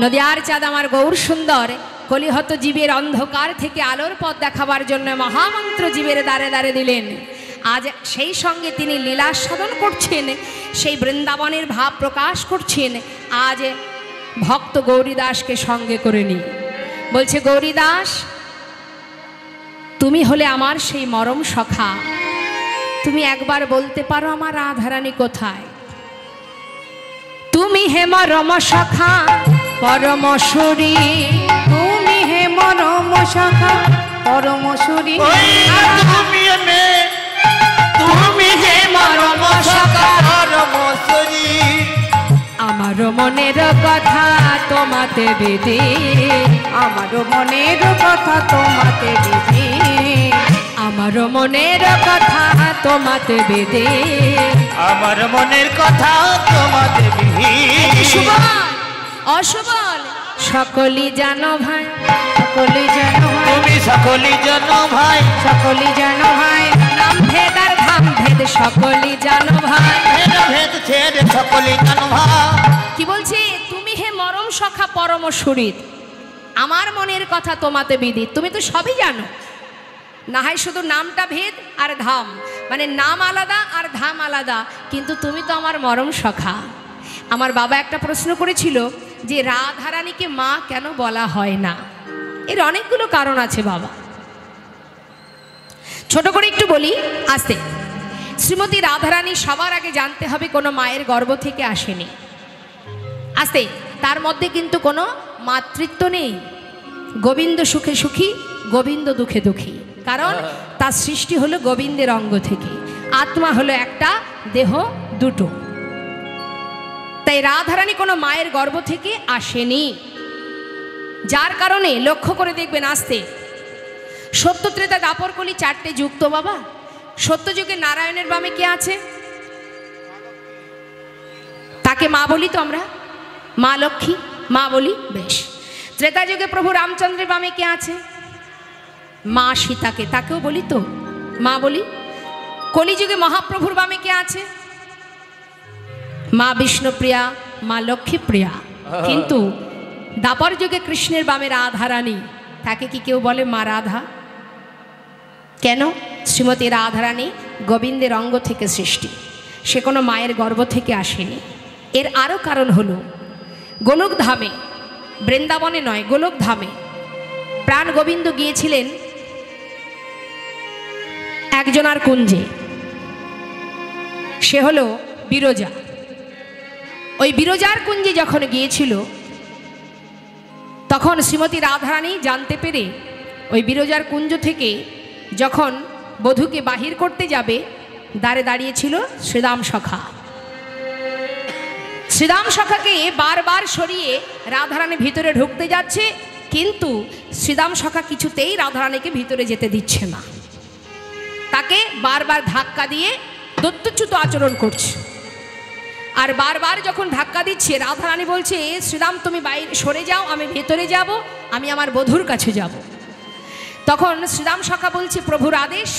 নদিয়ার চাঁদ আমার গৌর সুন্দর কলিহত জীবের অন্ধকার থেকে আলোর পথ দেখাবার জন্য মহামন্ত্র জীবের দ্বারে দ্বারে দিলেন। আজ সেই সঙ্গে তিনি লীলা সাধন করছেন, সেই বৃন্দাবনের ভাব প্রকাশ করছেন। আজ ভক্ত গৌরীদাসকে সঙ্গে করে নি বলছে, গৌরীদাস তুমি হলে আমার সেই মরম সখা, তুমি একবার বলতে পারো আমার রাধারানী কোথায়? তুমি হে মরম সখা পরমশ্বরী, তুমি হে মরম সখা পরমশ্বরী, তুমি হে মরম সখা পরমশ্বরী। আমার মনের কথা তোমাতে বেদে, আমার মনের কথা তোমাতে বেদে, আমার মনের কথা তোমাতে বেদে, আমার মনের কথা তোমাতে বেদে। অসবল সকলি জানো ভাই, সকলি জানো ভাই, তুমি সকলি জানো ভাই, সকলি জানো ভাই, নাম ভেদ আর ধাম ভেদ সকলি জানো ভাই, ভেদ ভেদ ছেদ সকলি জানো ভাই। কি বলছে? তুমি হে মরম সখা পরম সুরিত, আমার মনের কথা তোমাতে বিদিত। তুমি তো সবই জানো, না হয় শুধু নামটা ভেদ আর ধাম, মানে নাম আলাদা আর ধাম আলাদা, কিন্তু তুমি তো আমার মরম সখা। আমার বাবা একটা প্রশ্ন করেছিল যে রাধারানীকে মা কেন বলা হয় না? এর অনেকগুলো কারণ আছে বাবা, ছোট করে একটু বলি আস্তে। শ্রীমতী রাধারানী সবার আগে জানতে হবে কোনো মায়ের গর্ভ থেকে আসেনি, আস্তে। তার মধ্যে কিন্তু কোনো মাতৃত্ব নেই। গোবিন্দ সুখে সুখী, গোবিন্দ দুঃখে দুঃখী, কারণ তার সৃষ্টি হলো গোবিন্দের অঙ্গ থেকে। আত্মা হলো একটা, দেহ দুটো। তাই রাধারানী কোনো মায়ের গর্ভ থেকে আসেনি, যার কারণে লক্ষ্য করে দেখবেন আস্তে। সত্য ত্রেতা দাপর কলি চারটে যুক্ত বাবা। সত্যযুগে নারায়ণের বামে কে আছে? তাকে মা বলি তো আমরা, মা লক্ষ্মী, মা বলি, বেশ। ত্রেতা যুগে প্রভু রামচন্দ্রের বামে কে আছে? মা সীতাকে, তাকেও বলি তো মা বলি। কলিযুগে মহাপ্রভুর বামে কে আছে? মা বিষ্ণুপ্রিয়া, মা লক্ষ্মীপ্রিয়া। কিন্তু দাপর যুগে কৃষ্ণের বামে রাধারানী, তাকে কি কেউ বলে মা রাধা? কেন? শ্রীমতী রাধারানী গোবিন্দের অঙ্গ থেকে সৃষ্টি, সে কোনো মায়ের গর্ভ থেকে আসেনি। এর আরও কারণ হলো গোলকধামে, বৃন্দাবনে নয়, গোলকধামে প্রাণ গোবিন্দ গিয়েছিলেন একজনার কুঞ্জে, সে হলো বিরজা। ওই বিরজার কুঞ্জে যখন গিয়েছিল, তখন শ্রীমতী রাধারানী জানতে পেরে ওই বিরজার কুঞ্জ থেকে যখন বধূকে বাহির করতে যাবে, দ্বারে দাঁড়িয়েছিল শ্রীদাম সখা। শ্রীদাম সখাকে বারবার সরিয়ে রাধারানী ভিতরে ঢুকতে যাচ্ছে, কিন্তু শ্রীদাম সখা কিছুতেই রাধারানীকে ভিতরে যেতে দিচ্ছে না। তাকে বারবার ধাক্কা দিয়ে দত্তচ্যুত আচরণ করছে। আর বারবার যখন ধাক্কা দিচ্ছে, রাধারানী বলছে, শ্রীরাম তুমি বাইরে সরে যাও, আমি ভেতরে যাব, আমি আমার বধূর কাছে যাব। তখন শ্রীরাম সখা বলছে, প্রভুর আদেশ,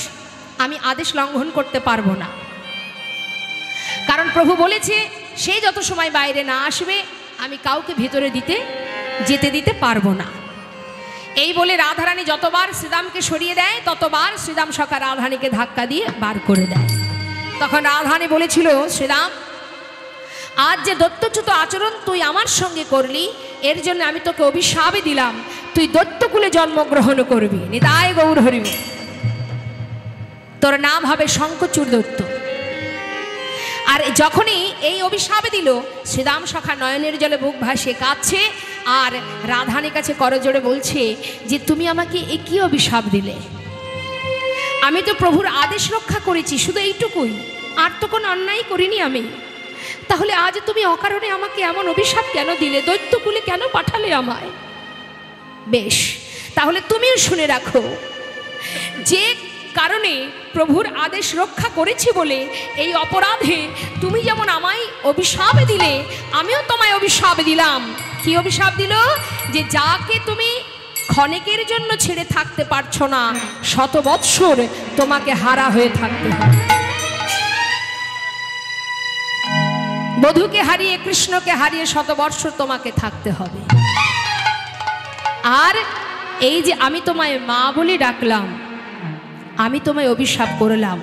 আমি আদেশ লঙ্ঘন করতে পারবো না, কারণ প্রভু বলেছে সে যত সময় বাইরে না আসবে আমি কাউকে ভেতরে যেতে দিতে পারবো না। এই বলে রাধারানী যতবার শ্রীরামকে সরিয়ে দেয়, ততবার শ্রীরাম সখা রাধারানীকে ধাক্কা দিয়ে বার করে দেয়। তখন রাধারানী বলেছিল, শ্রীরাম আজ যে দত্তচ্যুত আচরণ তুই আমার সঙ্গে করলি, এর জন্য আমি তোকে অভিশাপে দিলাম, তুই দত্তকুলে জন্মগ্রহণ করবি। নিতাই গৌর হরি, তোর নাম হবে শঙ্খচূড় দত্ত। আর যখনই এই অভিশাপে দিল, শ্রীরাম সখা নয়নের জলে বুক ভাসিয়ে কাঁদছে, আর রাধারানীর কাছে করজোড়ে বলছে যে তুমি আমাকে এ কি অভিশাপ দিলে? আমি তো প্রভুর আদেশ রক্ষা করেছি, শুধু এইটুকুই, আর তো কোনো অন্যায় করিনি আমি। তাহলে আজ তুমি অকারণে আমাকে এমন অভিশাপ কেন দিলে? দৈত্যকুলে কেন পাঠালে আমায়? বেশ, তাহলে তুমিও শুনে রাখো, যে কারণে প্রভুর আদেশ রক্ষা করেছি বলে এই অপরাধে তুমি যেমন আমায় অভিশাপ দিলে, আমিও তোমায় অভিশাপ দিলাম। কি অভিশাপ দিল? যে যাকে তুমি ক্ষণিকের জন্য ছেড়ে থাকতে পারছো না, শত বৎসর তোমাকে হারা হয়ে থাকতে হবে। বধূকে হারিয়ে, কৃষ্ণকে হারিয়ে শত বৎসর তোমাকে থাকতে হবে। আর এই যে আমি তোমায় মা বলে ডাকলাম, আমি তোমায় অভিশাপ করলাম,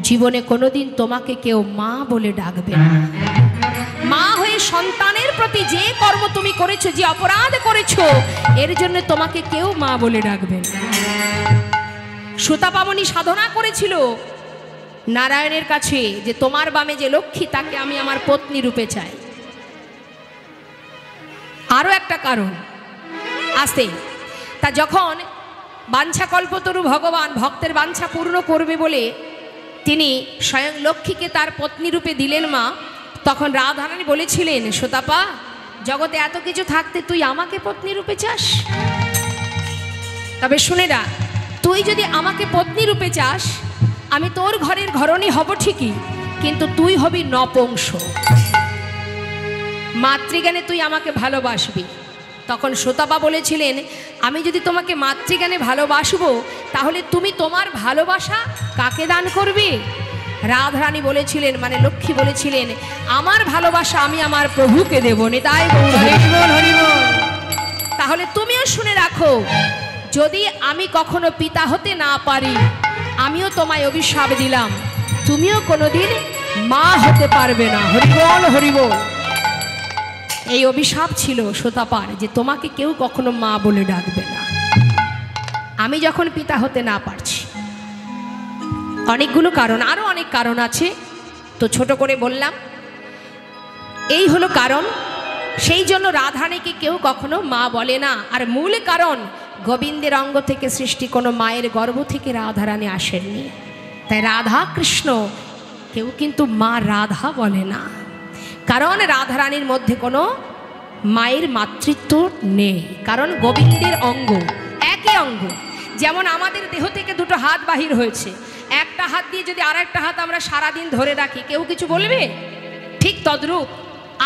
জীবনে কোনোদিন তোমাকে কেউ মা বলে ডাকবে না। মা হয়ে সন্তানের প্রতি যে কর্ম তুমি করেছো, যে অপরাধ করেছো, এর জন্য তোমাকে কেউ মা বলে ডাকবে না। সুতাপামনি সাধনা করেছিল নারায়ণের কাছে যে তোমার বামে যে লক্ষ্মী, তাকে আমি আমার পত্নী রূপে চাই। আরও একটা কারণ আসতে, তা যখন বাঞ্ছা কল্পতরু ভগবান ভক্তের বাঞ্ছা পূর্ণ করবে বলে তিনি স্বয়ং লক্ষ্মীকে তার পত্নী রূপে দিলেন মা, তখন রাধারানী বলেছিলেন, সুতাপা, জগতে এত কিছু থাকতে তুই আমাকে পত্নী রূপে চাস? তবে শুনে রাখ, তুই যদি আমাকে পত্নী রূপে চাস, আমি তোর ঘরের ঘরণী হব ঠিকই, কিন্তু তুই হবি নপুংস। মাতৃজ্ঞানে তুই আমাকে ভালোবাসবি। তখন সুতাপা বলেছিলেন, আমি যদি তোমাকে মাতৃজ্ঞানে ভালোবাসবো, তাহলে তুমি তোমার ভালোবাসা কাকে দান করবে? রাধারানী বলেছিলেন, মানে লক্ষ্মী বলেছিলেন, আমার ভালোবাসা আমি আমার প্রভুকে দেব। নিতাই গৌর হরি বল। তাহলে তুমিও শুনে রাখো, যদি আমি কখনো পিতা হতে না পারি, আমিও তোমায় অভিশাপ দিলাম, তুমিও কোনোদিন মা হতে পারবে না। হরিবল হরিবল। এই অভিশাপ ছিল সুতাপার, যে তোমাকে কেউ কখনো মা বলে ডাকবে না। আমি যখন পিতা হতে না পারছি, অনেকগুলো কারণ, আরও অনেক কারণ আছে, তো ছোট করে বললাম, এই হলো কারণ। সেই জন্য রাধারানীকে কেউ কখনো মা বলে না। আর মূল কারণ, গোবিন্দের অঙ্গ থেকে সৃষ্টি, কোনো মায়ের গর্ভ থেকে রাধারানী আসেননি। তাই রাধা কৃষ্ণ কেউ কিন্তু মা রাধা বলে না, কারণ রাধারানীর মধ্যে কোনো মায়ের মাতৃত্ব নেই। কারণ গোবিন্দের অঙ্গ, একই অঙ্গ। যেমন আমাদের দেহ থেকে দুটো হাত বাহির হয়েছে, একটা হাত দিয়ে যদি আর একটা হাত আমরা সারাদিন ধরে রাখি, কেউ কিছু বলবে? ঠিক তদ্রূপ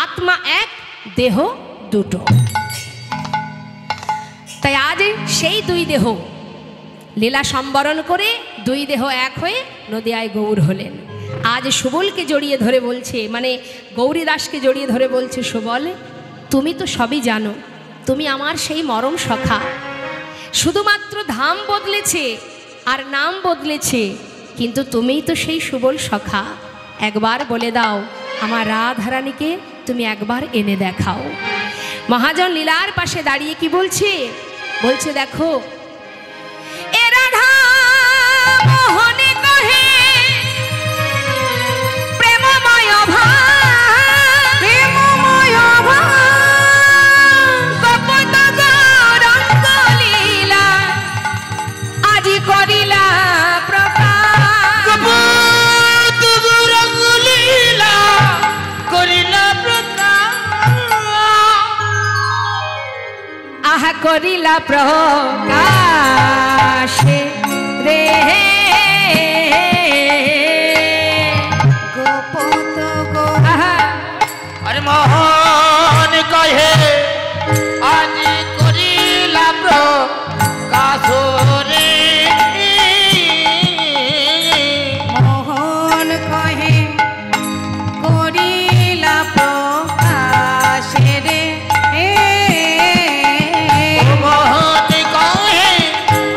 আত্মা এক, দেহ দুটো। তাই আজ সেই দুই দেহ লীলা সম্বরণ করে দুই দেহ এক হয়ে নদিয়ায় গৌর হলেন। আজ সুবলকে জড়িয়ে ধরে বলছে, মানে গৌরী দাসকে জড়িয়ে ধরে বলছে, সুবল, তুমি তো সবই জানো, তুমি আমার সেই মরম সখা। শুধুমাত্র ধাম বদলেছে আর নাম বদলেছে, কিন্তু তুমিই তো সেই সুবল সখা। একবার বলে দাও, আমার রাধারানীকে তুমি একবার এনে দেখাও। মহাজন লীলার পাশে দাঁড়িয়ে কি বলছে? বলছে, দেখো, এ রাধা মোহনে কহে প্রেমময় ভাব, প্রেমময় ভাব, কপট গৌরাঙ্গ লীলা আজি করিলা প্রকাশ, কপট গৌরাঙ্গ লীলা করিলা প্রকাশ, আহা করিলা প্রকাশ রে গোপত গো আহা। আরে মোহন কহে আজি করিলা প্রকাশ রে, মোহন কহে করিলা প্রকাশ রে। মোহন কহে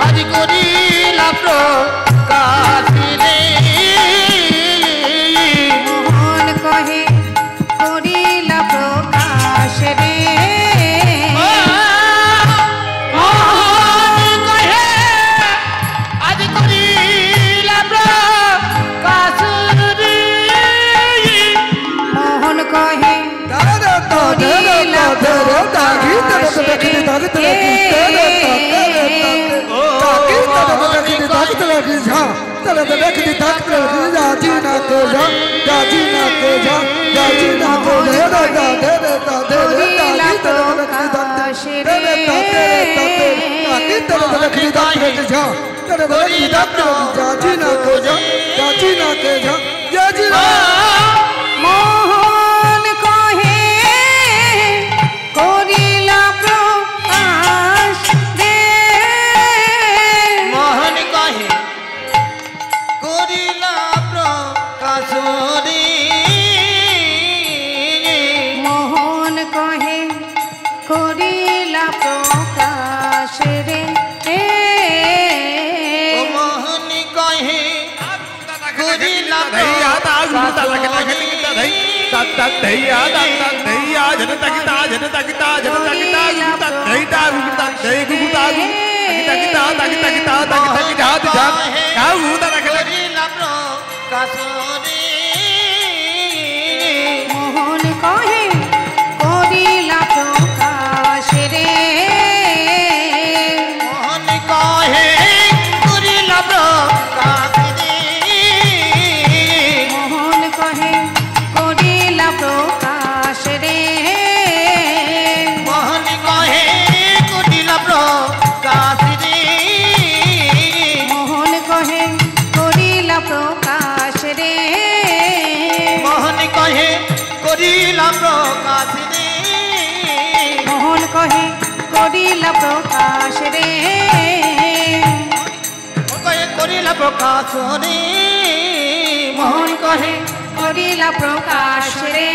আজি করিলা প্রকাশ রে, মোহন কহে করিলা প্রকাশ রে। মোহন কহে আজি করিলা প্রকাশ রে, মোহন কহে করিলা প্রকাশ রে। করিলা প্রকাশ মোহন কহে করিলা প্রকাশ রে। মোহন কহে করিলা প্রকাশ রে, মোহন কহে করিলা প্রকাশ মোহন কহে করিলা প্রকাশ রে মোহন কহে করিলা প্রকাশ রে মোহন কহে করিলা প্রকাশ রে মোহন কহে করিলা প্রকাশ রে মোহন কহে করিলা প্রকাশ রে মোহন কহে করিলা প্রকাশ রে মোহন কহে করিলা প্রকাশ রে কহে করিলা প্রকাশ রে মোহন কহে করিলা প্রকাশ রে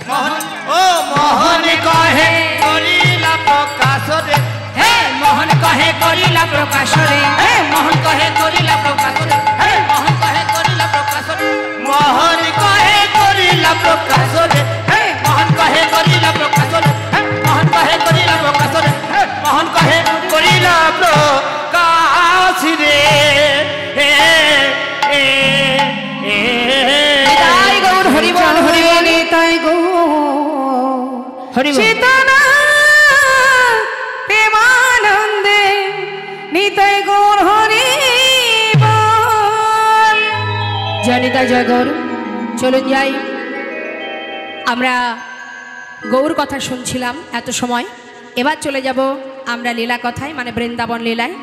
মোহন ও মোহন কহে করিলা প্রকাশ রে হে মোহন কহে করিলা প্রকাশ রে হে মোহন কহে করিলা প্রকাশ রে হে মোহন কহে করিলা প্রকাশ রে মোহন কহে করিলা প্রকাশ রে হে মোহন কহে করিলা প্রকাশ রে হে মোহন কহে করিলা প্রকাশ রে হে মোহন কহে করিলা প্রকাশ রে হে এ এ নিতাই গৌর হরি বল হরি বল নিতাই গো হরি বল। চেতনা প্রেমানন্দে নিতাই গৌর হরি বল। জয় নিতাই জয় গৌর। চলুন যাই, আমরা গৌর কথা শুনছিলাম এত সময়, এবার চলে যাব আমরা লীলা কথায়, মানে বৃন্দাবন লীলায়।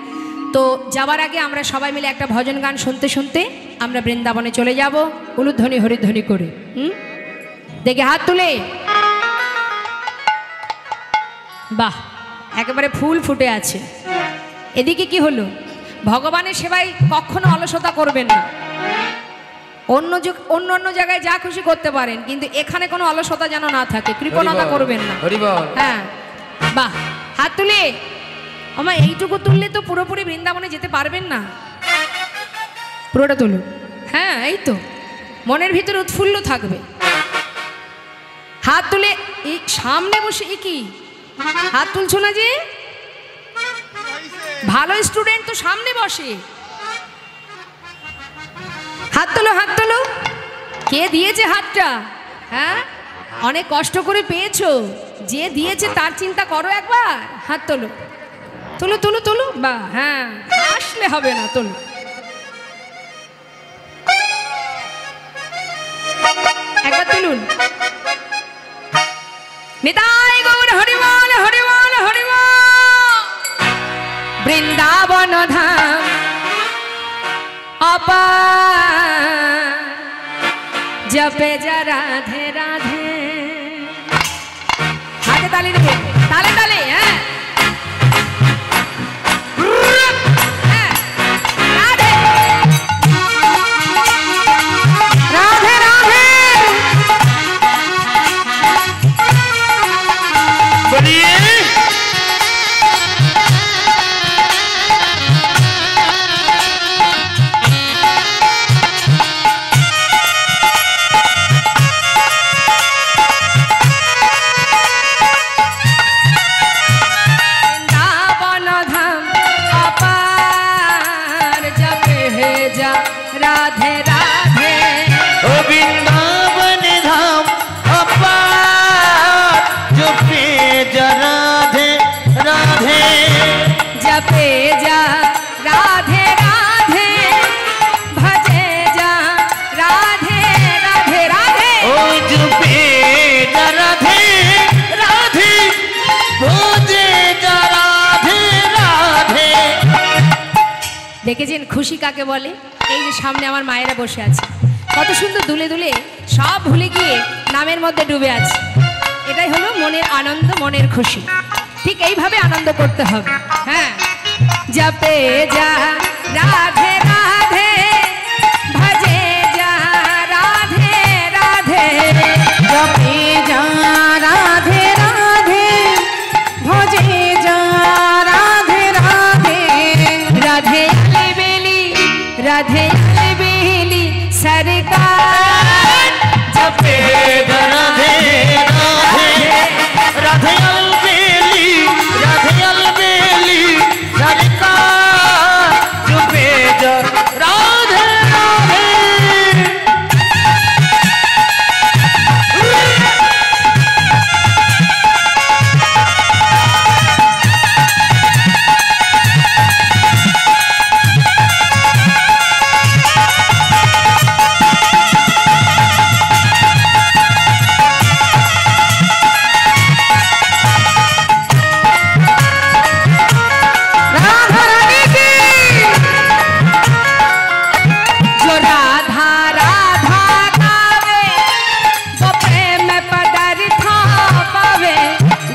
তো যাওয়ার আগে আমরা সবাই মিলে একটা ভজন গান শুনতে শুনতে আমরা বৃন্দাবনে চলে যাব উলুধ্বনি হরিধ্বনি করে। দেখে হাত তুলে, বাহ, একেবারে ফুল ফুটে আছে। এদিকে কি হলো? ভগবানের সেবায় কখনো অলসতা করবেন না। অন্য অন্য জায়গায় যা খুশি করতে পারেন, কিন্তু এখানে কোনো অলসতা যেন না থাকে, কৃপণতা করবেন না। হ্যাঁ, বাহ, হাত তুলে। আমার এইটুকু তুললে তো পুরোপুরি বৃন্দাবনে যেতে পারবেন না, পুরোটা তুলুন। হ্যাঁ, এই তো, মনের ভিতরে উৎফুল্ল থাকবে। হাত তুলে, এই সামনে বসে কি হাত তুলছো না যে? ভালো স্টুডেন্ট তো সামনে বসে। হাত তোলো, হাত তোলো। কে দিয়েছে হাতটা? হ্যাঁ, অনেক কষ্ট করে পেয়েছো, যে দিয়েছে তার চিন্তা করো একবার। হাত তোলো, তুলো তুলো তুলো। বা হ্যাঁ, আসলে হবে না, তোলো। একবার তুলুন। নিতাই গৌর হরি বল হরি বল হরি বল। বৃন্দাবন ধাম অপার, জপে যা রাধে রাধে। হাতে তালি দেবে, তালে তালে। হ্যাঁ, রাধে রাধে রাধে বলিয়ে বৃন্দাবন ধাম অপার, জপে যা রাধে রাধে। ও বৃন্দাবন ধাম অপার, জপে যা রাধে রাধে। जपे जा राधे राधे, भजे जा राधे राधे राधे। ও জপে যা রাধে রাধে, ভোজে যা রাধে রাধে। দেখেছেন খুশি কাকে বলে? এই যে সামনে আমার মায়েরা বসে আছে, কত সুন্দর দুলে দুলে সব ভুলে গিয়ে নামের মধ্যে ডুবে আছে। এটাই হলো মনের আনন্দ, মনের খুশি। ঠিক এইভাবে আনন্দ করতে হবে। হ্যাঁ, জপে যা রাধে রাধে, ভজে যা রাধে রাধে। জপে যা রাধে রাধে, ভজে যা রাধে রাধে। राधे बेली राधे बेली सरकार, जपे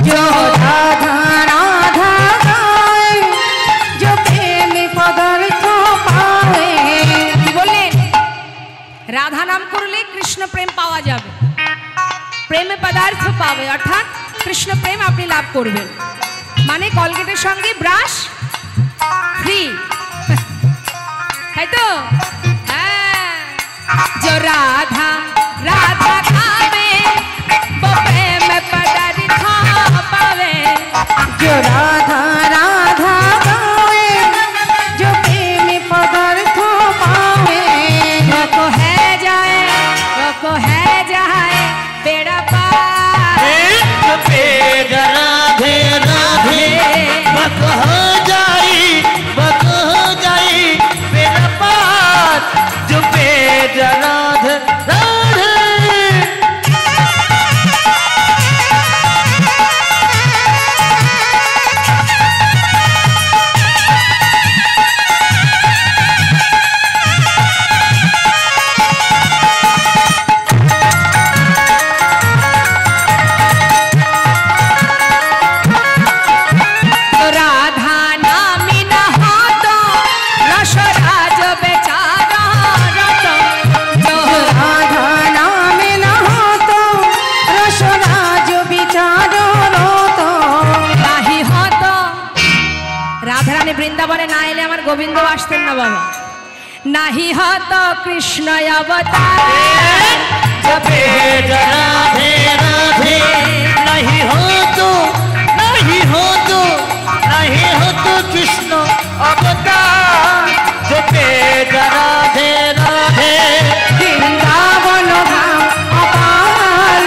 जो राधा राधा गाए जो प्रेम पदार्थ पावे কি বললেন? রাধা নাম করলে কৃষ্ণ প্রেম পাওয়া যাবে, প্রেমে পদার্থ পাবে, অর্থাৎ কৃষ্ণ প্রেম আপনি লাভ করবেন। মানে কলগেটের সঙ্গে ব্রাশ ফ্রি, তাই তো? হ্যাঁ, जो राधा राधा खावे वो प्रेम पदार्थ पावे। जो राधा राधा गाए जो प्रेम पदार्थ पावे को है जाए बेड़ा पार। राधे राधे बक हो जाई मेरा पार जो पेड़ राधे राधे। राधा नामी न हो तो रसराज बेचारा रतो। जो राधा नाम न हो तो रसराज विचारो तो नहीं हो तो राधा रानी বৃন্দাবনে না এলে আমার গোবিন্দ আসতেন না বাবা। नहीं हो तो कृष्ण अवतार जो पेड़ राधे राधे नहीं हो तो कृष्ण अवतार जो पेड़ राधे राधे। वृंदावन धाम अपार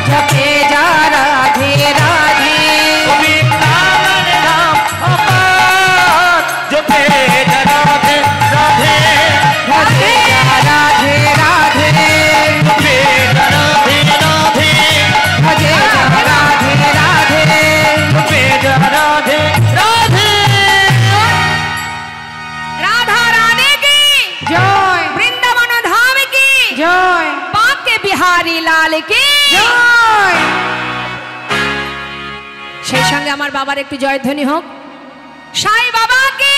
जपे जा राधे राधे वृंदावन धाम अपार जो पेड़ राधे राधे। भजे जा राधे राधे जो पेड़ राधे राधे भजे जा राधे राधे जो पेड़ राधे राधे। राधा रानी की जय वृंदावन धाम की जय बांके बिहारी लाल की जय। সেই সঙ্গে আমার বাবার একটু জয়ধ্বনি হোক, সাই বাবা কি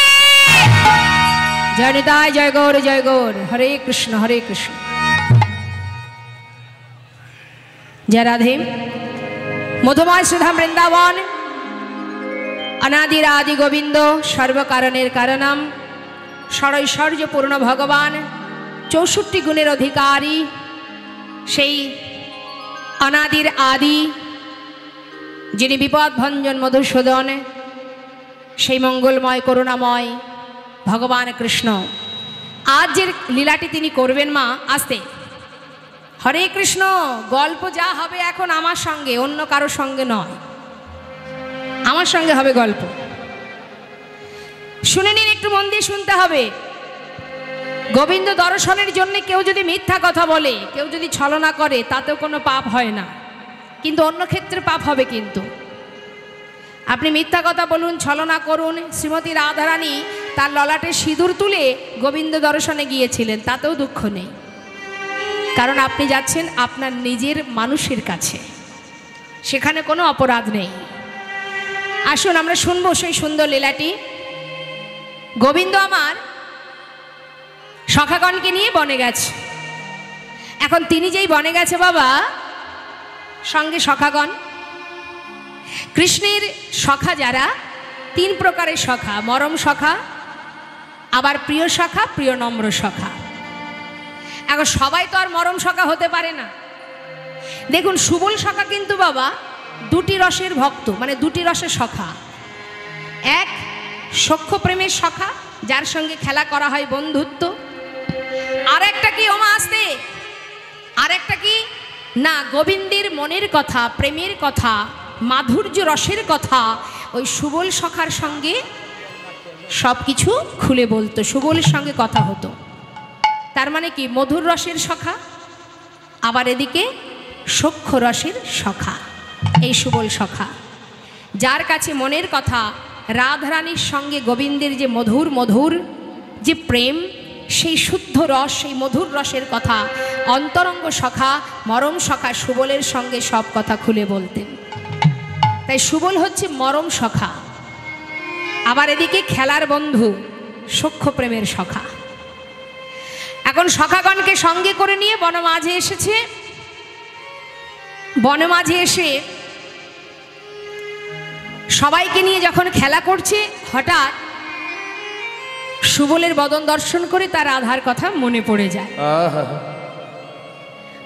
জয় নিতাই, জয় গৌর জয় গৌর, হরে কৃষ্ণ হরে কৃষ্ণ। জয় রাধে। মধুময় সুধাম বৃন্দাবন অনাদির আদি গোবিন্দ সর্বকারণের কারণম ষড়ৈশ্বর্যপূর্ণ ভগবান 64 গুণের অধিকারী সেই অনাদির আদি যিনি বিপদ ভঞ্জন মধুসূদন, সেই মঙ্গলময় করুণাময় ভগবান কৃষ্ণ আজ যে লীলাটি তিনি করবেন মা আসতে। হরে কৃষ্ণ গল্প যা হবে এখন আমার সঙ্গে, অন্য কারো সঙ্গে নয়, আমার সঙ্গে হবে গল্প। শুনে নিন, একটু মন দিয়ে শুনতে হবে। গোবিন্দ দর্শনের জন্য কেউ যদি মিথ্যা কথা বলে, কেউ যদি ছলনা করে, তাতেও কোনো পাপ হয় না, কিন্তু অন্য ক্ষেত্রে পাপ হবে। কিন্তু আপনি মিথ্যা কথা বলুন, ছলনা করুন। শ্রীমতী রাধারানী তার ললাটে সিঁদুর তুলে গোবিন্দ দর্শনে গিয়েছিলেন, তাতেও দুঃখ নেই, কারণ আপনি যাচ্ছেন আপনার নিজের মানুষের কাছে, সেখানে কোনো অপরাধ নেই। আসুন আমরা শুনবো সেই সুন্দর লীলাটি। গোবিন্দ আমার সখাগণকে নিয়ে বনে গেছে। এখন তিনি যেই বনে গেছে বাবা, সঙ্গে সখাগণ। কৃষ্ণের সখা যারা, 3 প্রকারের সখা, মরম সখা, আবার প্রিয় সখা, প্রিয় নম্র সখা। এখন সবাই তো আর মরম সখা হতে পারে না। দেখুন সুবল সখা কিন্তু বাবা 2টি রসের ভক্ত, মানে 2টি রসের সখা। এক সখ্য প্রেমের সখা, যার সঙ্গে খেলা করা হয় বন্ধুত্ব। আর একটা কি ওমা আসতে, আর একটা কি না, গোবিন্দের মনের কথা, প্রেমের কথা, মাধুর্য রসের কথা ওই সুবল সখার সঙ্গে সব কিছু খুলে বলতো, সুবলের সঙ্গে কথা হতো। তার মানে কি মধুর রসের সখা, আবার এদিকে সখ্য রসের সখা, এই সুবল সখা, যার কাছে মনের কথা রাধারানীর সঙ্গে গোবিন্দের যে মধুর মধুর যে প্রেম, সেই শুদ্ধ রস, সেই মধুর রসের কথা অন্তরঙ্গ সখা, মরম সখা সুবলের সঙ্গে সব কথা খুলে বলতেন। তাই সুবল হচ্ছে মরম সখা, আবার এদিকে খেলার বন্ধু, সখ্য প্রেমের সখা। এখন সখাগণকে সঙ্গে করে নিয়ে বনমাঝে এসেছে। বনমাঝে এসে সবাইকে নিয়ে যখন খেলা করছে, হঠাৎ সুবলের বদন দর্শন করে তার রাধার কথা মনে পড়ে যায়।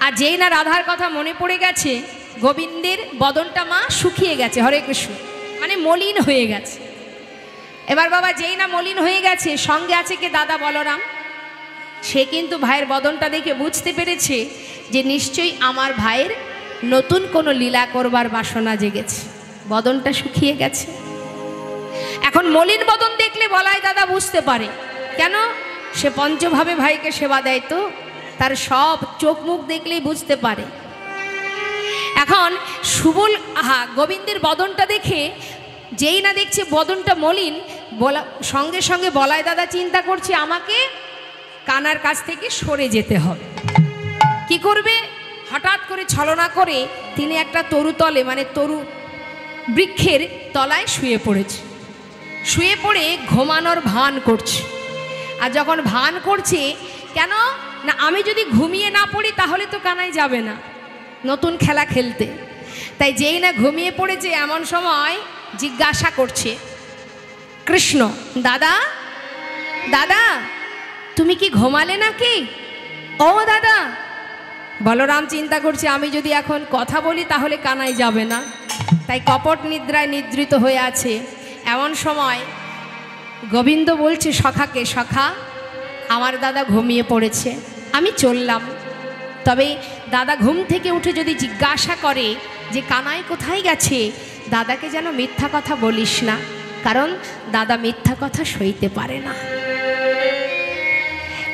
আর যেই না রাধার কথা মনে পড়ে গেছে, গোবিন্দের বদনটা মা শুকিয়ে গেছে, হরে কৃষ্ণ, মানে মলিন হয়ে গেছে। এবার বাবা যেই না মলিন হয়ে গেছে, সঙ্গে আছে কে? দাদা বলরাম। সে কিন্তু ভাইয়ের বদনটা দেখে বুঝতে পেরেছে যে নিশ্চয়ই আমার ভাইয়ের নতুন কোনো লীলা করবার বাসনা জেগেছে, বদনটা শুকিয়ে গেছে। এখন মলিন বদন দেখলে বলাই দাদা বুঝতে পারে, কেন? সে পঞ্চভাবে ভাইকে সেবা দেয়, তো তার সব চোখ মুখ দেখলেই বুঝতে পারে। এখন সুবল গোবিন্দের বদনটা দেখে যেই না দেখছে বদনটা মলিন, সঙ্গে সঙ্গে বলাই দাদা চিন্তা করছে আমাকে কানার কাছ থেকে সরে যেতে হবে। কি করবে? হঠাৎ করে ছলনা করে তিনি একটা তরু তলে, মানে তরু বৃক্ষের তলায় শুয়ে পড়েছে। শুয়ে পড়ে ঘুমানোর ভান করছে। আর যখন ভান করছে, কেন না আমি যদি ঘুমিয়ে না পড়ি তাহলে তো কানাই যাবে না নতুন খেলা খেলতে। তাই যেই না ঘুমিয়ে পড়েছে, এমন সময় জিজ্ঞাসা করছে কৃষ্ণ, দাদা দাদা তুমি কি ঘুমালে নাকি? ও দাদা। বলরাম চিন্তা করছে আমি যদি এখন কথা বলি তাহলে কানাই যাবে না, তাই কপট নিদ্রায় নিদ্রিত হয়ে আছে। এমন সময় গোবিন্দ বলছে সখাকে, সখা আমার দাদা ঘুমিয়ে পড়েছে, আমি চললাম। তবে দাদা ঘুম থেকে উঠে যদি জিজ্ঞাসা করে যে কানাই কোথায় গেছে, দাদাকে যেন মিথ্যা কথা বলিস না, কারণ দাদা মিথ্যা কথা সইতে পারে না।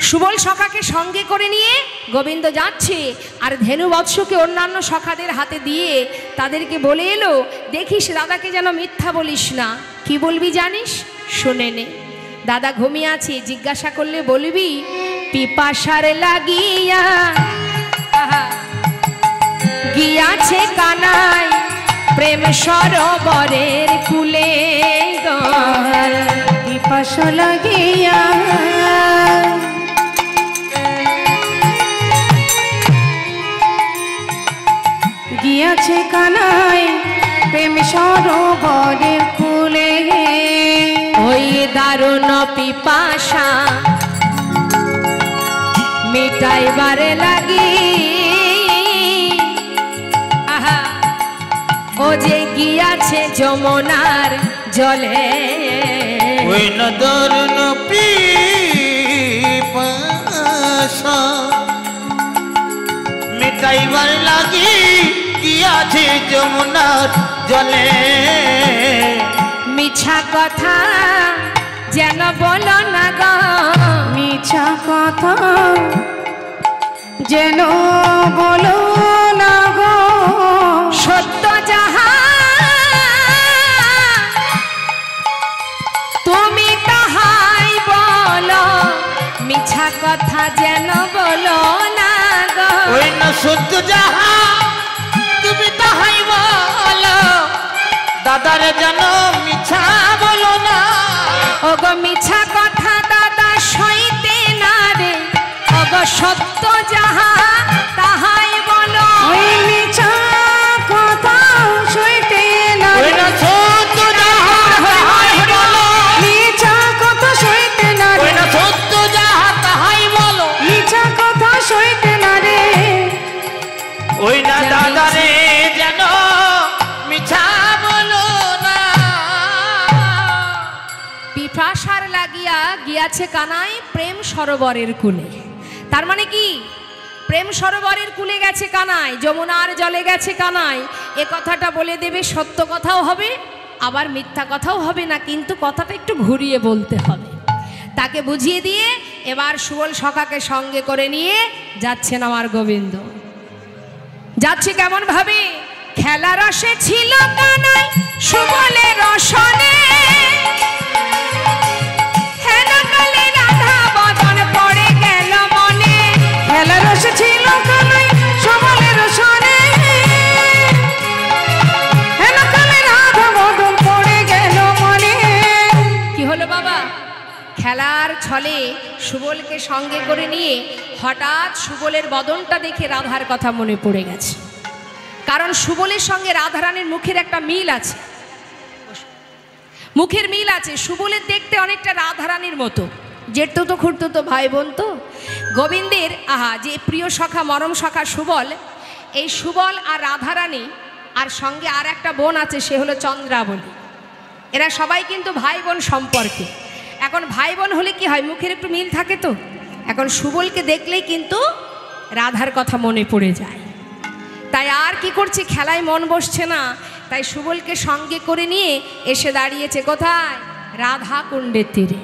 সুবল সখাকে সঙ্গে করে নিয়ে গোবিন্দ যাচ্ছে, আর ধেনু বৎসকে অন্যান্য সখাদের হাতে দিয়ে তাদেরকে বলে এলো, দেখিস দাদাকে যেন মিথ্যা বলিস না। কি বলবি জানিস? শুনে নে। দাদা ঘুমিয়ে আছে, জিজ্ঞাসা করলে বলবি পিপাসার লাগিয়া গিয়াছে কানাই প্রেম সরোবরের কুলে, পিপাসা লাগিয়া গিয়াছে কানাই প্রেম সরোবরের কুলে। ওই দারুণ পিপাসা মিটাইবারে লাগি ও যে গিয়াছে যমুনার জলে। ওই না দারুণ পিপাসা মিটাইবার লাগি গিয়াছে যমুনার জলে। মিছা কথা যেন বলো না গো, মিছা কথা যেন বলো না গো, সত্য যাহা তুমি তাহাই বলো, মিছা কথা যেন বলো না গো। ওই না সত্য যাহা তুমি তাহাই বলো, দাদারে যেন মিছা বলো না। ওগো মিছা কথা দাদা সইতে না রে, ওগো সত্য যাহা তাহাই বলো। ওই মিছা কথা সইতে না ওই না সত্য যাহা তাহাই বলো, মিছা কথা সইতে না ওই রে, না সত্য যাহা তাহাই বলো। মিছা কথা সইতে না রে, ওই না দাদারে যেন মিছা বলো না। পিপাসার লাগিয়া গিয়াছে কানাই প্রেম সরোবরের কুলে। তার মানে কি? প্রেম সরোবরের কুলে গেছে কানাই, যমুনার জলে গেছে কানাই। এ কথাটা বলে দেবে, সত্য কথাও হবে আবার মিথ্যা কথাও হবে না, কিন্তু কথাটা একটু ঘুরিয়ে বলতে হবে। তাকে বুঝিয়ে দিয়ে এবার সুবল সখাকে সঙ্গে করে নিয়ে যাচ্ছেন আমার গোবিন্দ। যাচ্ছে কেমন ভাবে? খেলা রসে ছিল কানাই সুবলের রসনে, হেনকালে রাধা বদন পড়ে গেল মনে। খেলা রসে ছিল কানাই সুবলের রসনে, হেনকালে রাধা ছলে সুবলকে সঙ্গে করে নিয়ে হঠাৎ সুবলের বদনটা দেখে রাধার কথা মনে পড়ে গেছে। কারণ সুবলের সঙ্গে রাধারানীর মুখের একটা মিল আছে, মুখের মিল আছে। সুবলের দেখতে অনেকটা রাধারানীর মতো, জেঠতো তো খুঁড়তো তো ভাই বোন তো। গোবিন্দের যে প্রিয় সখা মরম সখা সুবল, এই সুবল আর রাধারানী আর সঙ্গে আর একটা বোন আছে, সে হলো চন্দ্রাবলী। এরা সবাই কিন্তু ভাই বোন সম্পর্কে। এখন ভাই বোন হলে কি হয়, মুখের একটু মিল থাকে তো। এখন সুবলকে দেখলেই কিন্তু রাধার কথা মনে পড়ে যায়। তাই আর কি করছে, খেলায় মন বসছে না, তাই সুবলকে সঙ্গে করে নিয়ে এসে দাঁড়িয়েছে কোথায়, রাধা কুণ্ডের তীরে।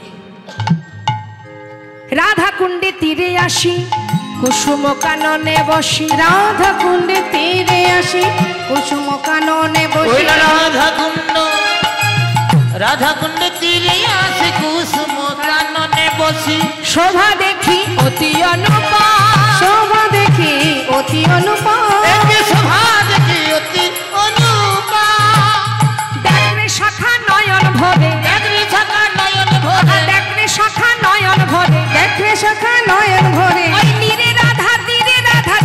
রাধা কুণ্ডে তীরে আসি কুসুম কাননে বসি, রাধা কুণ্ডে তীরে আসি কুসুম কাননে বসি। রাধা কুণ্ডে তীরে আসি কুসুম কাননে বসি। শোভা দেখি অতি অনুপম, শোভা দেখি অতি অনুপম, শোভা দেখি অতি অনুপম। দেখরে শাখা নয়ন ভরে, দেখরে শাখা নয়ন ভরে, দেখরে শাখা নয়ন ভরে, দেখরে শাখা নয়ন ভরে। ওই নীরে রাধা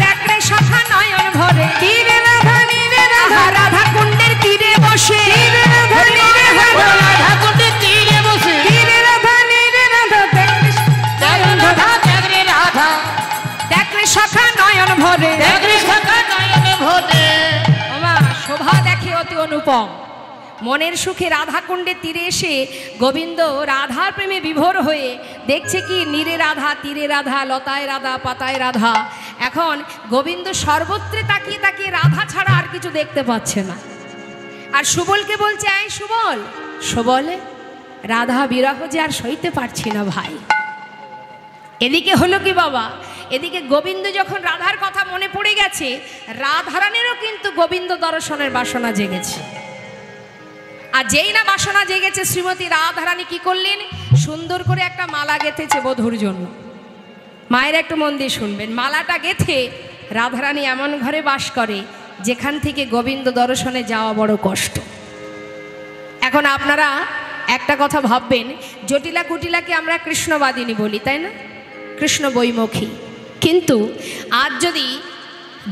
দেখরে শাখা নয়ন ভরে। তীরে রাধা নীরে রাধা, রাধা কুণ্ডের তীরে বসে, তীরে রাধা নীরে রাধা, রাধা কুণ্ডে তীরে বসে। তীরে রাধা নীরে রাধা, দেখরে রাধা দেখরে শাখা নয়ন ভরে, দেখরে শাখা নয়ন ভরে। ওমা শোভা দেখে অতি অনুপম। মনের সুখে রাধা কুণ্ডের তীরে এসে গোবিন্দ রাধার প্রেমে বিভোর হয়ে দেখছে কি, নীরে রাধা তীরে রাধা, লতায় রাধা পাতায় রাধা। এখন গোবিন্দ সর্বত্রে তাকিয়ে তাকিয়ে রাধা ছাড়া আর কিছু দেখতে পাচ্ছে না। আর সুবলকে বলছে, এই সুবল, সুবলে রাধা বিরহ যে আর সইতে পারছি না ভাই। এদিকে হলো কি বাবা, এদিকে গোবিন্দ যখন রাধার কথা মনে পড়ে গেছে, রাধারানীরও কিন্তু গোবিন্দ দর্শনের বাসনা জেগেছে। আর যেই না বাসনা জেগেছে, শ্রীমতী রাধারানী কি করলেন, সুন্দর করে একটা মালা গেঁথেছে বধূর জন্য। মায়ের একটু মন দিয়ে শুনবেন, মালাটা গেঁথে রাধারানী এমন ঘরে বাস করে যেখান থেকে গোবিন্দ দর্শনে যাওয়া বড় কষ্ট। এখন আপনারা একটা কথা ভাববেন, জটিলা কুটিলাকে আমরা কৃষ্ণবাদিনী বলি, তাই না, কৃষ্ণ বৈমুখী। কিন্তু আজ যদি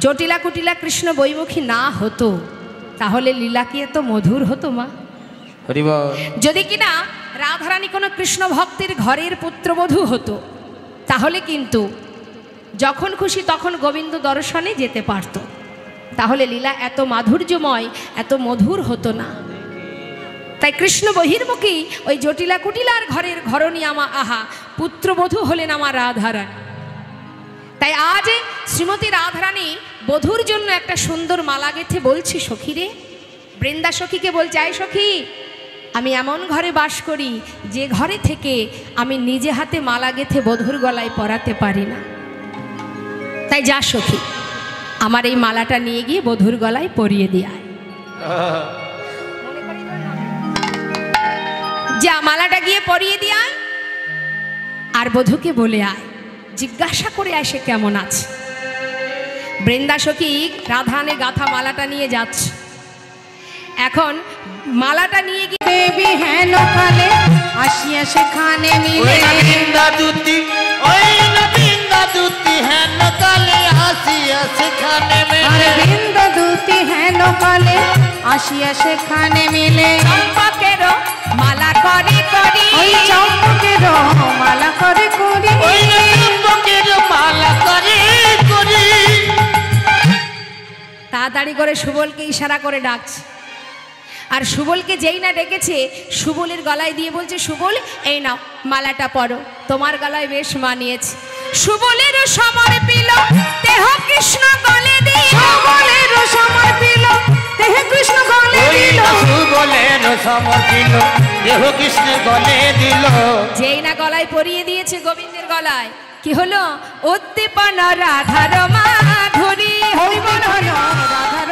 জটিলা কুটিলা কৃষ্ণ বৈমুখী না হতো, তাহলে লীলা কি এত মধুর হতো মা? যদি কিনা রাধারানী কোনো কৃষ্ণ ভক্তের ঘরের পুত্রবধূ হতো, তাহলে কিন্তু যখন খুশি তখন গোবিন্দ দর্শনে যেতে পারত, তাহলে লীলা এত মাধুর্যময় এত মধুর হতো না। তাই কৃষ্ণ বহির্মুখী ওই জটিলা কুটিলার ঘরের ঘরণী আমা আহা পুত্রবধূ হলেন আমার রাধারানী। তাই আজ শ্রীমতী রাধারানী বধূর জন্য একটা সুন্দর মালা গেঁথে বলছি, সখীরে, বৃন্দা সখীকে বলছে, আয় সখী, আমি এমন ঘরে বাস করি যে ঘরে থেকে আমি নিজে হাতে মালা গেঁথে বধূর গলায় পরাতে পারি না। তাই যা সখী, আমার এই মালাটা নিয়ে গিয়ে বধূর গলায় পরিয়ে দিয়ে আয়। যা মালাটা গিয়ে পরিয়ে দিয়ে আয়, আর বধূকে বলে আয়, জিজ্ঞাসা করে আয় সে কেমন আছে। বৃন্দা সখী রাধানে গাথা মালাটা নিয়ে যাচ্ছে। এখন মালাটা নিয়ে গিয়ে দেবী হেন কালে আসিয়া সেখানে মিলে, বৃন্দা দুতি ওই বৃন্দা দুতি হেন কালে আসিয়া সেখানে মিলে, বৃন্দ দুতি হেন কালে আসিয়া সেখানে মিলে। চম্পকের মালা করে করি, ওই চম্পকের মালা করে করি, ওই চম্পকের মালা করে করি। তাড়াতাড়ি করে সুবলকে ইশারা করে ডাকছে। আর সুবলকে যেই না ডেকেছে, সুবলের গলায় দিয়ে বলছে, সুবল এই নাও মালাটা পরো, তোমার গলায় বেশ মানিয়েছে। সুবলের সমর পিল দেহ কৃষ্ণ গলে দিল, সুবলের সমর পিল দেহ কৃষ্ণ গলে দিল, সুবলের সমর পিল দেহ কৃষ্ণ গলে দিল। যেই না গলায় পরিয়ে দিয়েছে গোবিন্দের গলায়, কি হলো, উদ্দীপন রাধার মাধুরী, হইব না রাধার